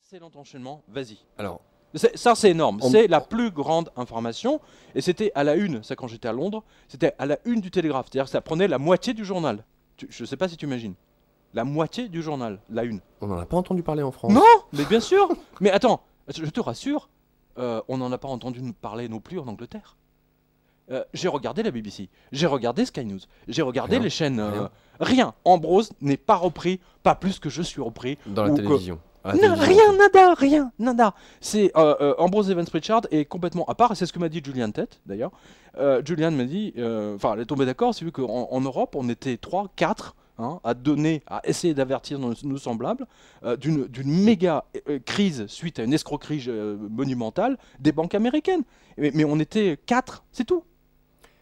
Excellent enchaînement, vas-y. Alors, Ça, c'est énorme. en- C'est la plus grande information. Et c'était à la une, ça, quand j'étais à Londres, c'était à la une du Télégraphe. C'est-à-dire que ça prenait la moitié du journal. Je sais pas si tu imagines. La moitié du journal, la une. on n'en a pas entendu parler en Non, France. mais bien sûr. Mais attends, je te rassure, on n'en a pas entendu nous parler non plus en Angleterre. J'ai regardé la BBC, j'ai regardé Sky News, j'ai regardé Rien, les chaînes. rien. Rien. Ambrose n'est pas repris, pas plus que je suis repris. Dans la ou que- télévision. À la Non, télévision, rien, en fait. nada, rien, nada. C'est Ambrose Evans Pritchard est complètement à part, et c'est ce que m'a dit Julian Tett d'ailleurs. Julian m'a dit, enfin, elle est tombée d'accord, c'est vu qu'en Europe, on était 3, 4 à donner, à essayer d'avertir nos semblables d'une méga crise suite à une escroquerie monumentale des banques américaines. Mais on était 4, c'est tout.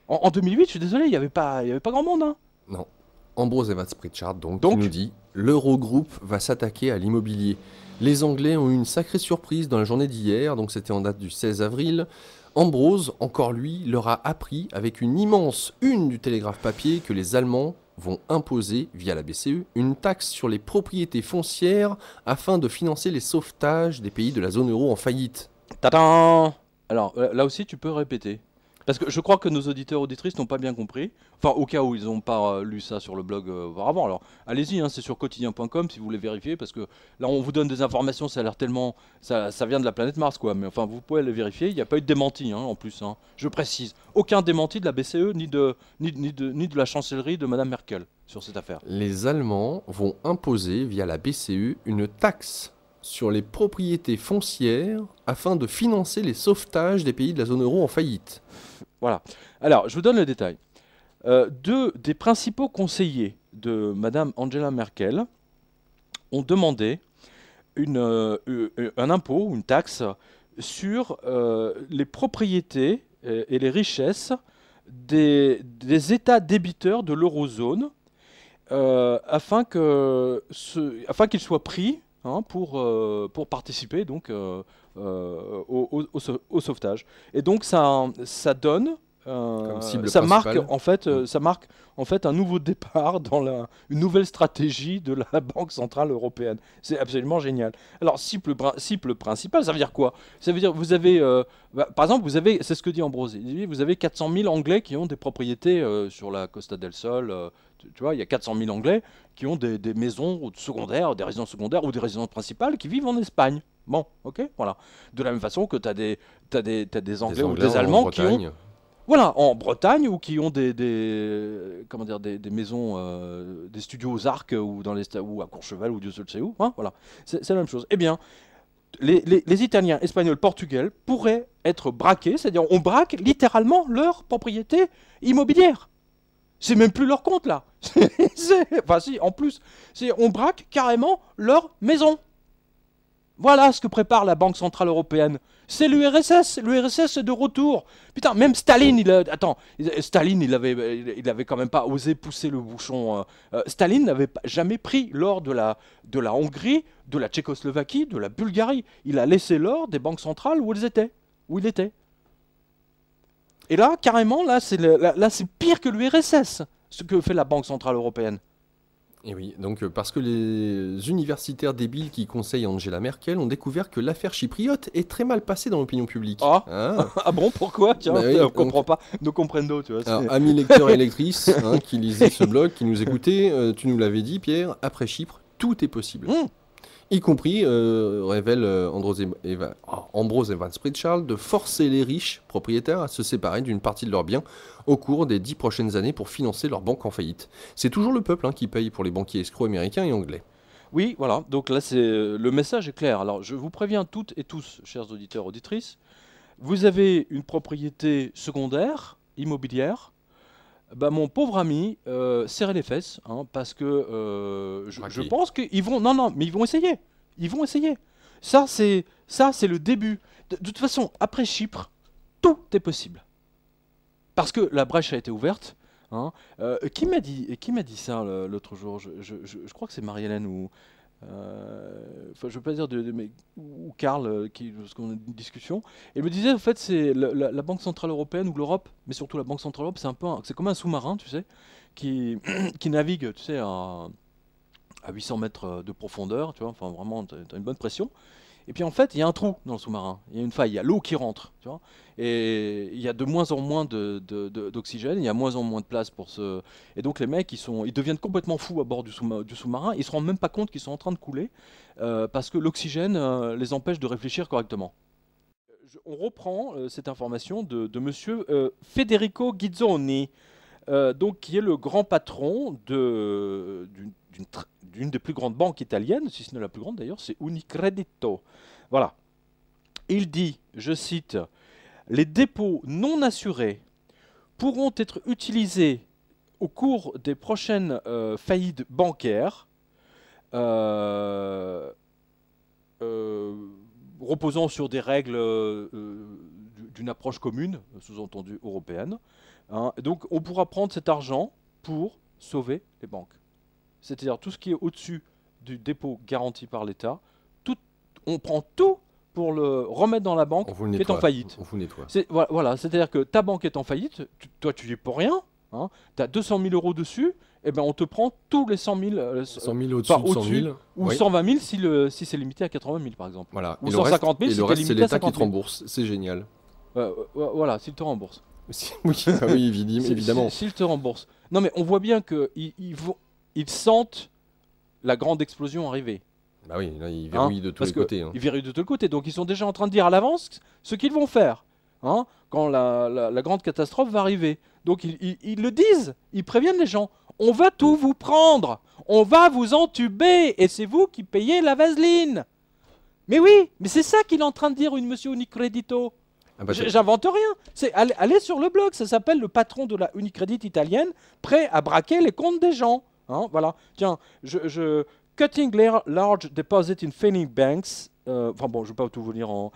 En 2008, je suis désolé, il y avait pas grand monde. Hein. Non. Ambrose Evans Pritchard, donc, Donc qui nous dit l'Eurogroupe va s'attaquer à l'immobilier. Les Anglais ont eu une sacrée surprise dans la journée d'hier, donc c'était en date du 16 avril. Ambrose, encore lui, leur a appris avec une immense une du Télégraphe papier que les Allemands vont imposer, via la BCE, une taxe sur les propriétés foncières afin de financer les sauvetages des pays de la zone euro en faillite. Tadam! Alors, là aussi, tu peux répéter. Parce que je crois que nos auditeurs auditrices n'ont pas bien compris. Enfin, au cas où ils n'ont pas lu ça sur le blog auparavant. Alors, allez-y, hein, c'est sur quotidien.com si vous voulez vérifier. Parce que là, on vous donne des informations, ça a l'air tellement. Ça vient de la planète Mars, quoi. Mais enfin, vous pouvez les vérifier. Il n'y a pas eu de démenti, hein, en plus. Hein. Je précise. Aucun démenti de la BCE ni de la chancellerie de Madame Merkel sur cette affaire. Les Allemands vont imposer, via la BCE, une taxe sur les propriétés foncières afin de financer les sauvetages des pays de la zone euro en faillite. Voilà. Alors, je vous donne le détail. Deux des principaux conseillers de Madame Angela Merkel ont demandé un impôt, une taxe sur les propriétés et les richesses des États débiteurs de l'eurozone afin qu'ils soient pris pour participer donc au sauvetage. Et donc ça donne Comme cible ça marque principale. en fait, ça marque en fait un nouveau départ dans une nouvelle stratégie de la Banque Centrale Européenne. C'est absolument génial. Alors, cible principale, ça veut dire quoi? Ça veut dire, vous avez, par exemple, c'est ce que dit Ambrose, il dit, vous avez 400 000 Anglais qui ont des propriétés sur la Costa del Sol. Tu vois, il y a 400 000 Anglais qui ont des maisons secondaires, des résidences secondaires ou des résidences principales qui vivent en Espagne. Bon, ok, voilà. De la même façon que tu as des Anglais ou des en Allemands qui ont Bretagne. voilà, en Bretagne ou qui ont comment dire, des maisons, des studios aux Arcs ou à Courchevel ou Dieu seul sait où. Hein, voilà, c'est la même chose. Eh bien, les Italiens, Espagnols, Portugais pourraient être braqués, c'est-à-dire on braque littéralement leur propriété immobilière. C'est même plus leur compte là. Enfin si, en plus, on braque carrément leur maison. Voilà ce que prépare la Banque Centrale Européenne. C'est l'URSS. L'URSS est de retour. Putain, même Staline, Staline, il avait quand même pas osé pousser le bouchon. Staline n'avait jamais pris l'or de la Hongrie, de la Tchécoslovaquie, de la Bulgarie. Il a laissé l'or des banques centrales où elles étaient, où il était. Et là, carrément, là, c'est pire que l'URSS, ce que fait la Banque Centrale Européenne. Et oui, donc parce que les universitaires débiles qui conseillent Angela Merkel ont découvert que l'affaire chypriote est très mal passée dans l'opinion publique. Ah, Ah. ah bon, pourquoi? Tiens, Bah oui, on donc- comprend pas. No comprendo, tu vois. Alors, amis lecteurs et lectrices qui lisaient ce blog, qui nous écoutaient, tu nous l'avais dit, Pierre, après Chypre, tout est possible. Mmh. Y compris, révèle Ambrose Evans Pritchard, de forcer les riches propriétaires à se séparer d'une partie de leurs biens au cours des 10 prochaines années pour financer leur banque en faillite. C'est toujours le peuple qui paye pour les banquiers escrocs américains et anglais. Oui, voilà. Donc là, le message est clair. Alors, je vous préviens toutes et tous, chers auditeurs, auditrices, vous avez une propriété secondaire, immobilière. Bah, mon pauvre ami, serrez les fesses, parce que je Braqué. pense qu'ils vont. Non, non, mais ils vont essayer. Ils vont essayer. Ça, c'est le début. De toute façon, après Chypre, tout est possible. Parce que la brèche a été ouverte. Qui m'a dit ça l'autre jour? Je crois que c'est Marie-Hélène ou. Enfin, je veux pas dire mais, ou Karl, parce qu'on a une discussion. Et il me disait, en fait, c'est la Banque Centrale Européenne ou l'Europe, mais surtout la Banque Centrale Européenne, c'est comme un sous-marin, tu sais, qui, qui navigue, tu sais, à 800 mètres de profondeur, tu vois, enfin vraiment, t'as une bonne pression. Et puis en fait, il y a un trou dans le sous-marin, il y a une faille, il y a l'eau qui rentre, tu vois. Et il y a de moins en moins d'oxygène, il y a moins en moins de place pour ce... Et donc les mecs, ils deviennent complètement fous à bord du sous-marin, ils se rendent même pas compte qu'ils sont en train de couler, parce que l'oxygène les empêche de réfléchir correctement. On reprend cette information de monsieur Federico Ghizzoni, donc, qui est le grand patron d'une des plus grandes banques italiennes, si ce n'est la plus grande d'ailleurs, c'est Unicredito. Voilà. Il dit, je cite, les dépôts non assurés pourront être utilisés au cours des prochaines faillites bancaires, reposant sur des règles d'une approche commune, sous-entendu européenne. Hein. Donc on pourra prendre cet argent pour sauver les banques. C'est-à-dire tout ce qui est au-dessus du dépôt garanti par l'État, on prend tout pour le remettre dans la banque qui est en faillite. On vous nettoie. Voilà, c'est-à-dire que ta banque est en faillite, toi tu n'y pour rien, hein, tu as 200 000 euros dessus, et ben on te prend tous les 100 000, 100 000 au-dessus de 100 000. Ou oui. 120 000 si c'est limité à 80 000 par exemple. Voilà. Ou 150 000 si c'est limité à 50 000. Et le reste, c'est l'État qui te rembourse, c'est génial. Voilà, s'il te rembourse. Oui, évidemment. S'il te rembourse. Non mais on voit bien qu'ils sentent la grande explosion arriver. Bah oui, là ils verrouillent de tous les côtés. Hein. Ils verrouillent de tous les côtés, donc ils sont déjà en train de dire à l'avance ce qu'ils vont faire hein, quand la grande catastrophe va arriver. Donc ils le disent, ils préviennent les gens. On va tout vous prendre, on va vous entuber, et c'est vous qui payez la vaseline. Mais oui, mais c'est ça qu'il est en train de dire, monsieur Unicredito. Ah bah j'invente rien. Allez sur le blog, ça s'appelle le patron de la Unicredit italienne, prêt à braquer les comptes des gens. Hein, voilà. Tiens, cutting large deposit in failing banks. Enfin bon, je ne vais pas tout vous lire en...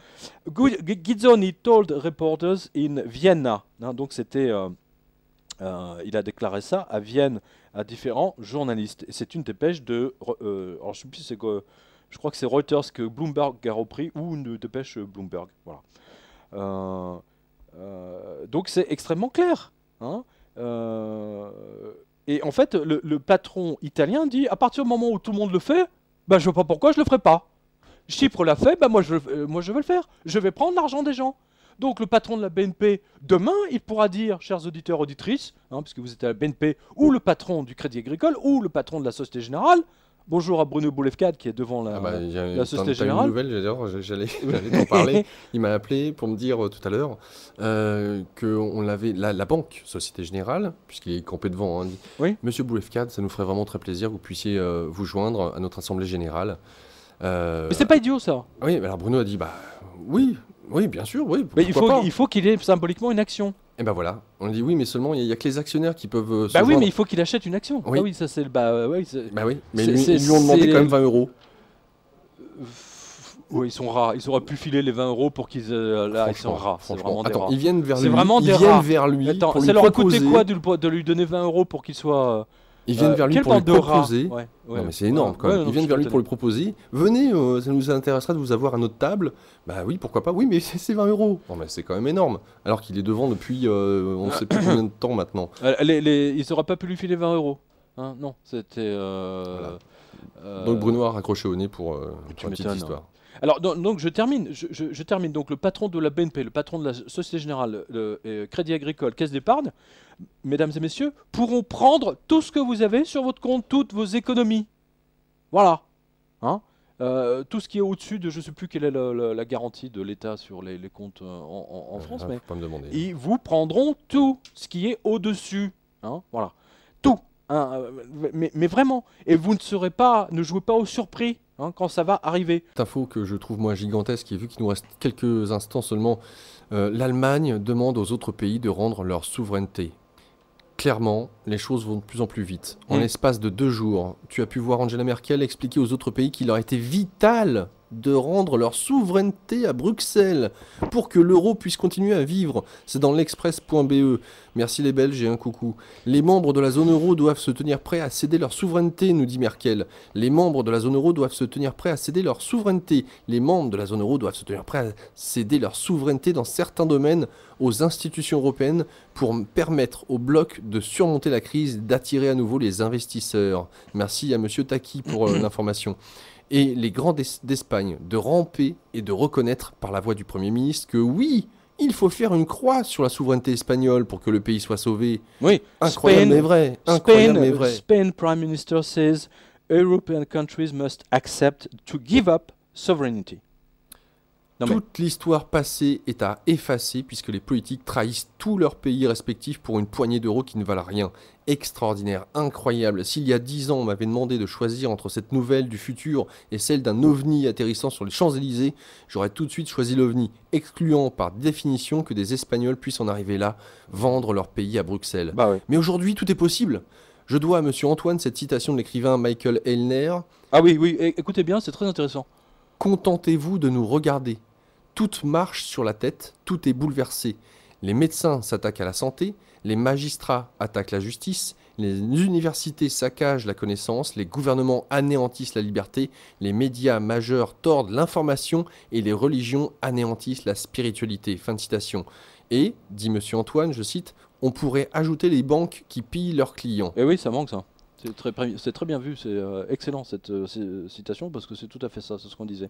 Ghizzoni told reporters in Vienna. Hein, donc c'était... il a déclaré ça à Vienne à différents journalistes. Et c'est une dépêche de... alors je sais plus c'est quoi... Je crois que c'est Reuters que Bloomberg a repris ou une dépêche Bloomberg. Voilà. Donc c'est extrêmement clair. Hein, et en fait, le patron italien dit, à partir du moment où tout le monde le fait, bah, je ne vois pas pourquoi je ne le ferai pas. Chypre l'a fait, bah, moi je veux le faire. Je vais prendre l'argent des gens. Donc le patron de la BNP, demain, il pourra dire, chers auditeurs, auditrices, hein, puisque vous êtes à la BNP, ou le patron du Crédit Agricole, ou le patron de la Société Générale, bonjour à Bruno Boulefcade qui est devant la Société Générale. J'allais t'en parler. Il m'a appelé pour me dire tout à l'heure qu'on l'avait la banque Société Générale, puisqu'il est campé devant. Hein, dit, oui. Monsieur Boulefcade, ça nous ferait vraiment très plaisir que vous puissiez vous joindre à notre assemblée générale. Mais c'est pas idiot ça. Oui, alors Bruno a dit bah oui, bien sûr, oui. Mais il faut qu'il ait symboliquement une action. Et ben voilà, on dit oui, mais seulement il n'y a que les actionnaires qui peuvent. Bah oui, mais il faut qu'il achète une action. Oui. Ah oui, ça c'est le. Bah oui, mais ils lui ont demandé quand même 20 euros. Oui, ils sont rats. Ils auraient pu filer les 20 euros pour qu'ils. Là, ils sont rats. C'est vraiment des rats. Ils viennent vers lui. C'est vraiment des rats. Attends, ça leur a coûté quoi de lui donner 20 euros pour qu'il soit. Ils viennent vers lui pour lui proposer. Non, mais c'est énorme quand même. Ils viennent vers lui pour lui proposer. Venez, ça nous intéresserait de vous avoir à notre table. Bah oui, pourquoi pas. Oui, mais c'est 20 euros. Non, mais c'est quand même énorme. Alors qu'il est devant depuis on ne sait plus combien de temps maintenant. Ils n'auraient pas pu lui filer 20 euros. Hein, non, c'était. Voilà. Donc Bruno a raccroché au nez pour une petite histoire. Alors donc je termine. Je termine. Donc le patron de la BNP, le patron de la Société Générale, Crédit Agricole, Caisse d'épargne, mesdames et messieurs, pourront prendre tout ce que vous avez sur votre compte, toutes vos économies. Voilà. Hein, tout ce qui est au-dessus de, je ne sais plus quelle est la garantie de l'État sur les comptes en France, mais ils vous prendront tout ce qui est au-dessus. Hein, voilà. Tout. Hein, mais vraiment. Et vous ne jouez pas au surpris. Hein, quand ça va arriver. Cette info que je trouve moi gigantesque, et vu qu'il nous reste quelques instants seulement, l'Allemagne demande aux autres pays de rendre leur souveraineté. Clairement, les choses vont de plus en plus vite. En l'espace de 2 jours, tu as pu voir Angela Merkel expliquer aux autres pays qu'il leur était vital de rendre leur souveraineté à Bruxelles pour que l'euro puisse continuer à vivre. C'est dans l'express.be. Merci les Belges et un coucou. Les membres de la zone euro doivent se tenir prêts à céder leur souveraineté, nous dit Merkel. Les membres de la zone euro doivent se tenir prêts à céder leur souveraineté. Les membres de la zone euro doivent se tenir prêts à céder leur souveraineté dans certains domaines aux institutions européennes pour permettre au bloc de surmonter la crise, d'attirer à nouveau les investisseurs. Merci à monsieur Taki pour l'information. et les grands d'Espagne de ramper et de reconnaître par la voix du Premier ministre que oui, il faut faire une croix sur la souveraineté espagnole pour que le pays soit sauvé. Oui, Incroyable mais vrai. Incroyable mais vrai. Spain Prime Minister says European countries must accept to give up sovereignty. Non, Toute l'histoire passée est à effacer puisque les politiques trahissent tous leurs pays respectifs pour une poignée d'euros qui ne valent rien. Extraordinaire, incroyable. S'il y a 10 ans on m'avait demandé de choisir entre cette nouvelle du futur et celle d'un ovni atterrissant sur les Champs-Élysées, j'aurais tout de suite choisi l'ovni, excluant par définition que des Espagnols puissent en arriver là, vendre leur pays à Bruxelles. Bah oui. Mais aujourd'hui tout est possible. Je dois à monsieur Antoine cette citation de l'écrivain Michael Eisner. Ah oui, oui, écoutez bien, c'est très intéressant. Contentez-vous de nous regarder. Tout marche sur la tête, tout est bouleversé. Les médecins s'attaquent à la santé, les magistrats attaquent la justice, les universités saccagent la connaissance, les gouvernements anéantissent la liberté, les médias majeurs tordent l'information et les religions anéantissent la spiritualité. Fin de citation. Et, dit monsieur Antoine, je cite, on pourrait ajouter les banques qui pillent leurs clients. Et oui, ça manque ça. C'est très bien vu, c'est excellent cette citation parce que c'est tout à fait ça, c'est ce qu'on disait.